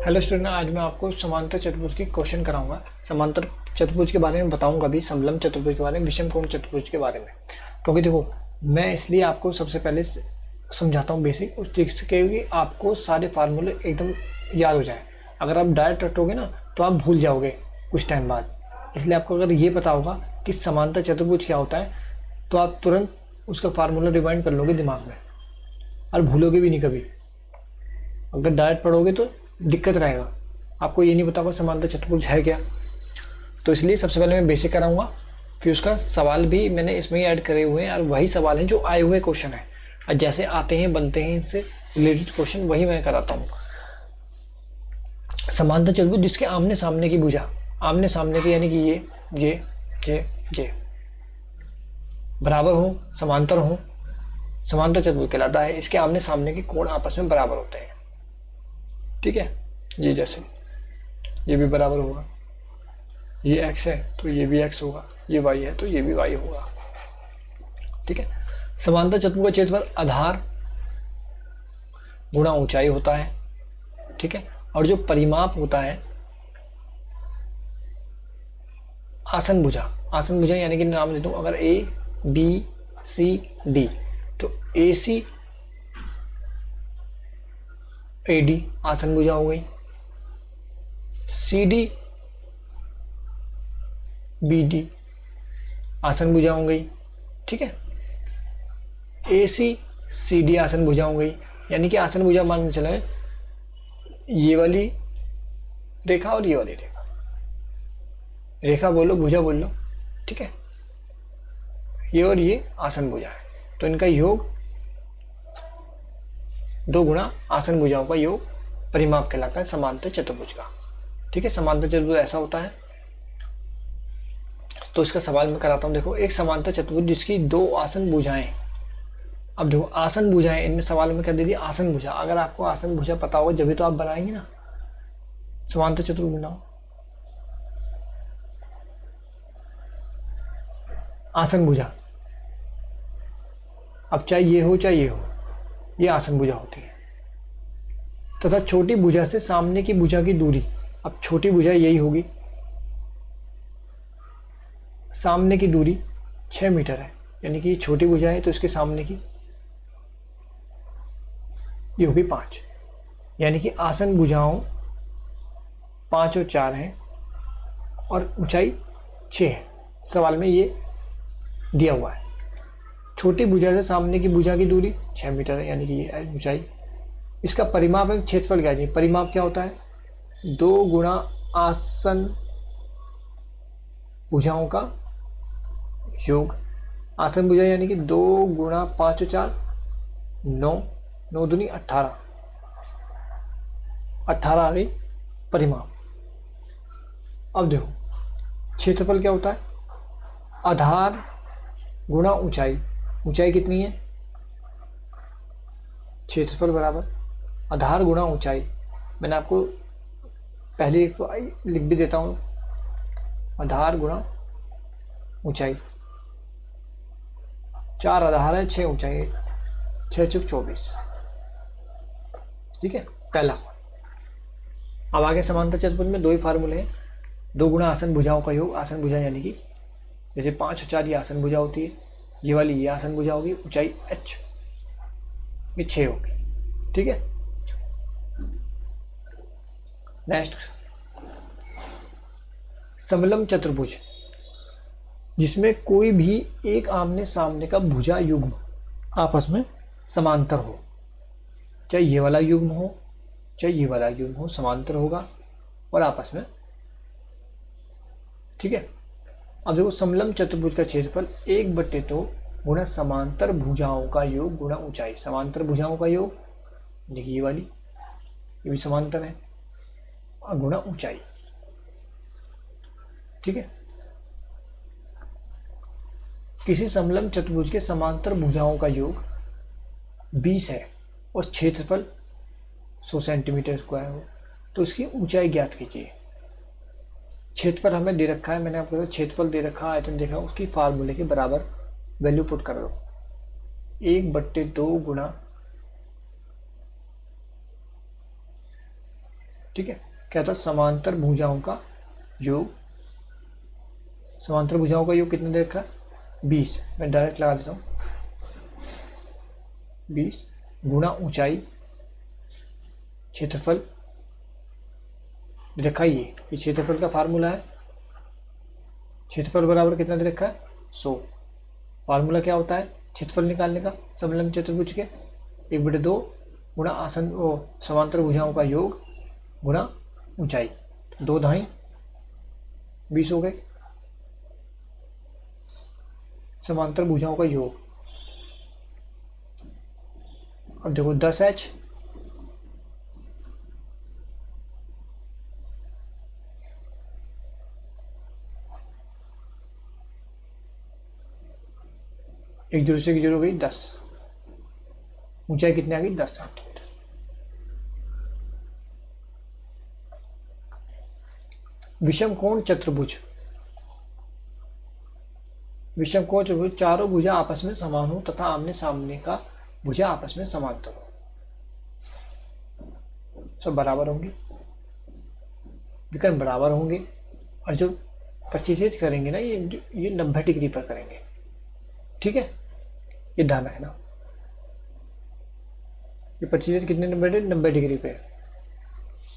Hello student, आज मैं आपको समांतर चतुर्भुज की क्वेश्चन कराऊंगा। समांतर चतुर्भुज के बारे में बताऊंगा, भी समलंब चतुर्भुज के बारे में, विषमकोण चतुर्भुज के बारे में। क्योंकि देखो, मैं इसलिए आपको सबसे पहले समझाता हूँ बेसिक, उस जिसके कि आपको सारे फार्मूले एकदम याद हो जाए। अगर आप डायरेक्ट रटोगे ना तो आप भूल जाओगे कुछ टाइम बाद। इसलिए आपको अगर ये पता होगा कि समांतर चतुर्भुज क्या होता है तो आप तुरंत उसका फार्मूला रिवाइंड कर लोगे दिमाग में और भूलोगे भी नहीं कभी। अगर डायरेक्ट पढ़ोगे तो दिक्कत रहेगा, आपको ये नहीं पता होगा समांतर चतुर्भुज है क्या। तो इसलिए सबसे पहले मैं बेसिक कराऊंगा, फिर उसका सवाल भी मैंने इसमें ही ऐड करे हुए हैं और वही सवाल हैं जो आए हुए क्वेश्चन है, और जैसे आते हैं बनते हैं इनसे रिलेटेड क्वेश्चन वही मैं कराता हूँ। समांतर चतुर्भुज जिसके आमने सामने की भुजा, आमने सामने की यानी कि ये ये बराबर हो, समांतर हो, समांतर चतुर्भुज कहलाता है। इसके आमने सामने के कोण आपस में बराबर होते हैं। ठीक है, ये जैसे ये भी बराबर होगा, ये x है तो ये भी x होगा, ये y है तो ये भी y होगा। ठीक है, समांतर चतुर्भुज का क्षेत्रफल आधार गुणा ऊंचाई होता है। ठीक है, और जो परिमाप होता है आसन भुजा, आसन भुजा यानी कि नाम देता हूं, अगर a b c d तो ac ad आसन भुजा हो गई, cd bd आसन भुजा हो गई। ठीक है, AC CD आसन भुजा हो गई। यानी कि आसन भुजा मान चला है ये वाली रेखा और ये वाली रेखा, रेखा बोलो भुजा बोल लो। ठीक है, ये और ये आसन भुजा है, तो इनका योग 2 गुणा आसन भुजाओं का योग परिमाप कहलाता है समांतर चतुर्भुज का। ठीक है, समांतर चतुर्भुज ऐसा होता है। तो इसका सवाल मैं कराता हूं। देखो, एक समांतर चतुर्भुज जिसकी 2 आसन भुजाएं, अब देखो आसन भुजाएं, इनमें सवाल में क्या दे दिया, आसन भुजा। अगर आपको आसन भुजा पता होगा जब भी तो आप बनाएंगे ना समांतर चतुर्भुज बनाओ। आसन भुजा, अब चाहे ये हो चाहे ये हो, ये आसन भुजा होती है। तथा छोटी भुजा से सामने की भुजा की दूरी, अब छोटी भुजा यही होगी, सामने की दूरी 6 मीटर है, यानी कि छोटी भुजा है तो इसके सामने की ये होगी 5, यानी कि आसन भुजाओं 5 और 4 है और ऊंचाई 6 है। सवाल में ये दिया हुआ है। छोटी भुजा से सामने की भुजा की दूरी 6 मीटर है, यानी कि ये ऊंचाई। इसका परिमाप है, क्षेत्रफल क्या है। परिमाप क्या होता है, 2 गुणा आसन भुजाओं का योग। आसन भुजा यानी कि 2 गुणा 5 और 4 9, 9 दूनी 18, 18 आ गई परिमाप। अब देखो क्षेत्रफल क्या होता है, आधार गुणा ऊंचाई। ऊंचाई कितनी है, क्षेत्रफल बराबर आधार गुणा ऊंचाई। मैंने आपको पहले एक तो लिख भी देता हूं, आधार गुणा ऊंचाई। 4 आधार है, 6 ऊंचाई है, 6 चौक 24। ठीक है, पहला। अब आगे समांतर चतुर्भुज में 2 ही फार्मूले हैं, 2 गुणा आसन भुजाओं का योग। आसन भुजा यानी कि जैसे 5 और 4 ये आसन भुजा होती है, ये वाली ये आसन भुजा होगी, ऊंचाई h ये 6 होगी। ठीक है, नेक्स्ट समलंब चतुर्भुज जिसमें कोई भी एक आमने सामने का भुजा युग्म आपस में समांतर हो, चाहे ये वाला युग्म हो चाहे ये वाला युग्म हो, समांतर होगा और आपस में। ठीक है, अब देखो समलंब चतुर्भुज का क्षेत्रफल 1/2 गुणा समांतर भुजाओं का योग गुणा ऊंचाई। समांतर भुजाओं का योग देखिए ये वाली, ये भी समांतर है, और गुणा ऊंचाई। ठीक है, किसी समलंब चतुर्भुज के समांतर भुजाओं का योग 20 है और क्षेत्रफल 100 सेंटीमीटर स्क्वायर हो, तो इसकी ऊंचाई ज्ञात कीजिए। क्षेत्रफल हमें दे रखा है, मैंने आपको क्षेत्रफल दे रखा, आयतन देखा, उसकी फार्मूले के बराबर वैल्यू पुट कर दो। 1/2 गुणा ठीक है, क्या था, समांतर भुजाओं का योग, समांतर भुजाओं का योग कितने दे रखा है 20, मैं डायरेक्ट लगा देता हूँ 20 गुणा ऊंचाई क्षेत्रफल दे रखा है। ये क्षेत्रफल का फार्मूला है, क्षेत्रफल बराबर कितना दे रखा है 100। फार्मूला क्या होता है क्षेत्रफल निकालने का समलंब चतुर्भुज के, 1/2 गुणा आसन समांतर भुजाओं का योग गुणा ऊंचाई, 2 ढाई 20 हो गए, समांतर भुजाओं का योग। अब देखो 10h एक जीरो से एक जीरो गई 10, ऊंचाई कितनी आ गई 10 सेंटीमीटर। विषम कोण चतुर्भुज, विषम कोण चतुर्भुज चारों भुजा आपस में समान हो तथा आमने सामने का भुजा आपस में समांतर हो, सब बराबर होंगे, विकर्ण बराबर होंगे, और जो 25 करेंगे ना ये 90 डिग्री पर करेंगे। ठीक है, ये ध्यान रखना, ये 25 कितने 90 डिग्री पे।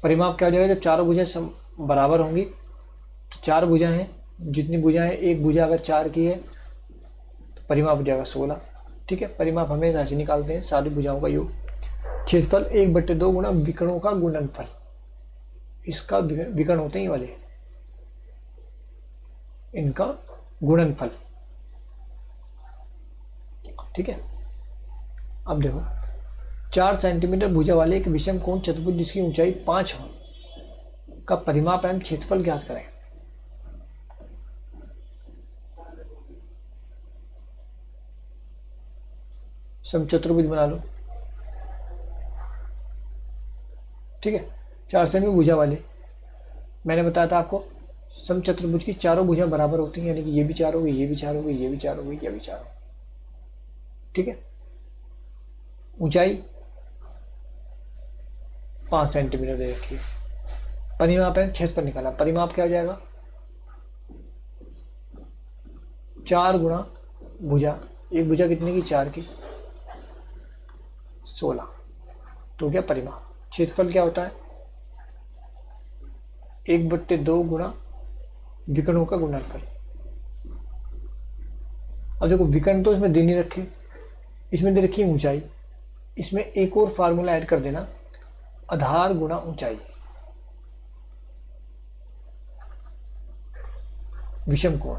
परिमाप क्या हो जाएगा, जब चारों भुजाएं बराबर होंगी तो 4 भुजा हैं, जितनी भुजा है एक भुजा अगर 4 की है तो परिमाप हो जाएगा 16। ठीक है, परिमाप हमेशा ऐसे निकालते हैं सारी भुजाओं का योग। क्षेत्रफल 1/2 गुणा विकर्णों का गुणनफल, इसका विकर्ण होते हैं वाले, इनका गुणनफल। ठीक है, अब देखो 4 सेंटीमीटर भुजा वाले एक विषम कोण चतुर्भुज जिसकी ऊंचाई 5 हो का परिमाप एवं क्षेत्रफल ज्ञात करें। समचतुर्भुज बना लो। ठीक है, 4 सेमी भुजा वाले, मैंने बताया था आपको समचतुर्भुज की चारों भुजा बराबर होती हैं, यानी कि ये भी 4 हो गई, ये भी 4 हो गई, ये भी 4 हो गई, ये भी 4 हो गई। ठीक है, ऊंचाई 5 सेंटीमीटर दे रखी है, परिमाप है क्षेत्रफल निकाला, परिमाप क्या हो जाएगा 4 गुणा भुजा, एक भुजा कितने की 4 की 16, तो क्या परिमाप। क्षेत्रफल क्या होता है 1/2 गुणा विकर्णों का गुणनफल। अब देखो विकर्ण तो इसमें दे नहीं रखे, इसमें दे रखी ऊंचाई, इसमें एक और फार्मूला ऐड कर देना, आधार गुणा ऊंचाई। विषम कोण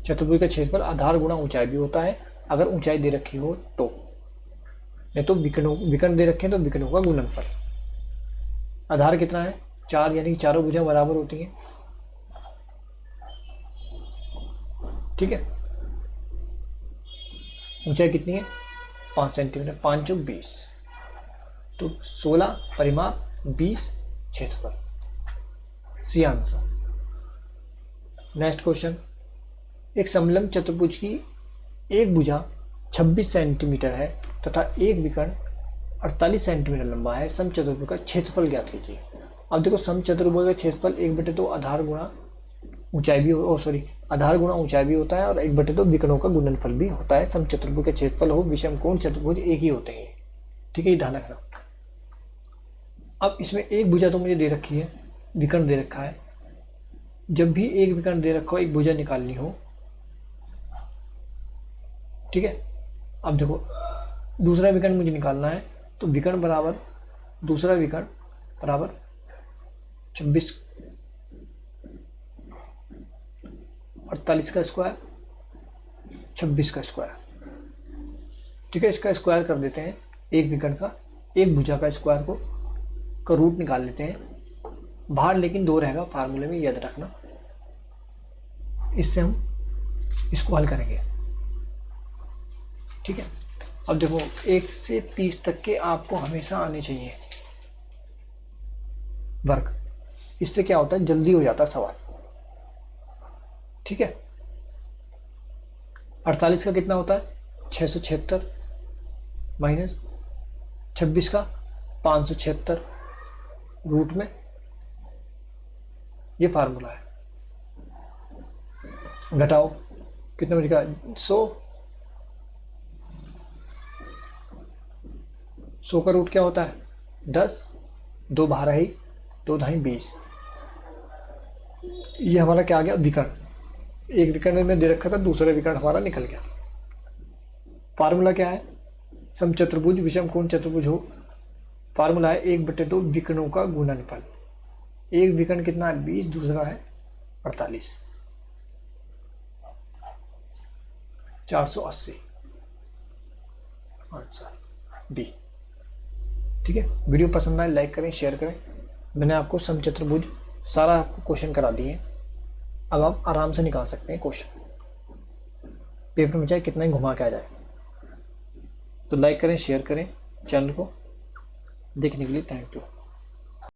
चतुर्भुज का क्षेत्रफल आधार गुणा ऊंचाई भी होता है अगर ऊंचाई दे रखी हो तो, नहीं तो विकर्ण दे रखे हैं तो विकर्णों का गुणनफल। आधार कितना है 4, यानी कि चारों भुजाएं बराबर होती हैं। ठीक है, ऊंचाई कितनी है 5 सेंटीमीटर, 5 × 20, तो 16 परिमाप 20 क्षेत्रफल, सी आंसर। नेक्स्ट क्वेश्चन, एक समलंब चतुर्भुज की एक भुजा 26 सेंटीमीटर है तथा एक विकर्ण 48 सेंटीमीटर लंबा है, समचतुर्भुज का क्षेत्रफल ज्ञात कीजिए। अब देखो समचतुर्भुज का क्षेत्रफल 1/2 आधार गुणा ऊंचाई भी आधार गुणा ऊंचाई भी होता है और 1/2 विकर्णों का गुणनफल भी होता है। समचतुर्भुज का क्षेत्रफल हो, विषम कोण चतुर्भुज एक ही होते हैं। ठीक है, ये ध्यान रखना। अब इसमें एक भुजा तो मुझे दे रखी है, विकर्ण दे रखा है, जब भी एक विकर्ण दे रखा हो एक भुजा निकालनी हो। ठीक है, अब देखो दूसरा विकर्ण मुझे निकालना है, तो विकर्ण बराबर दूसरा विकर्ण बराबर 26 48 का स्क्वायर 26 का स्क्वायर। ठीक है, इसका स्क्वायर कर देते हैं, एक विकर्ण का एक भुजा का स्क्वायर का रूट निकाल लेते हैं बाहर, लेकिन 2 रहेगा फार्मूले में, याद रखना। इससे हम इसको हल करेंगे। ठीक है, अब देखो 1 से 30 तक के आपको हमेशा आने चाहिए वर्ग, इससे क्या होता है जल्दी हो जाता है सवाल। ठीक है, 48 का कितना होता है 676 माइनस 26 का 576 रूट में, ये फार्मूला है। घटाओ, कितना बचेगा 100, 100 का रूट क्या होता है 10, 2 12 ही, 2 ढाई 20। ये हमारा क्या आ गया विकर्ण, एक विकर्ण में दे रखा था, दूसरा विकर्ण हमारा निकल गया। फार्मूला क्या है, समचतुर्भुज विषम कोण चतुर्भुज हो, फार्मूला है 1/2 विकर्णों का गुणनफल। एक विकर्ण कितना है 20, दूसरा है 48, 480 आंसर बी। ठीक है, वीडियो पसंद आए लाइक करें, शेयर करें। मैंने आपको समचतुर्भुज सारा आपको क्वेश्चन करा दिए हैं, अब आप आराम से निकाल सकते हैं क्वेश्चन, पेपर में चाहे कितना ही घुमा के आ जाए। तो लाइक करें, शेयर करें चैनल को, देखने के लिए थैंक यू।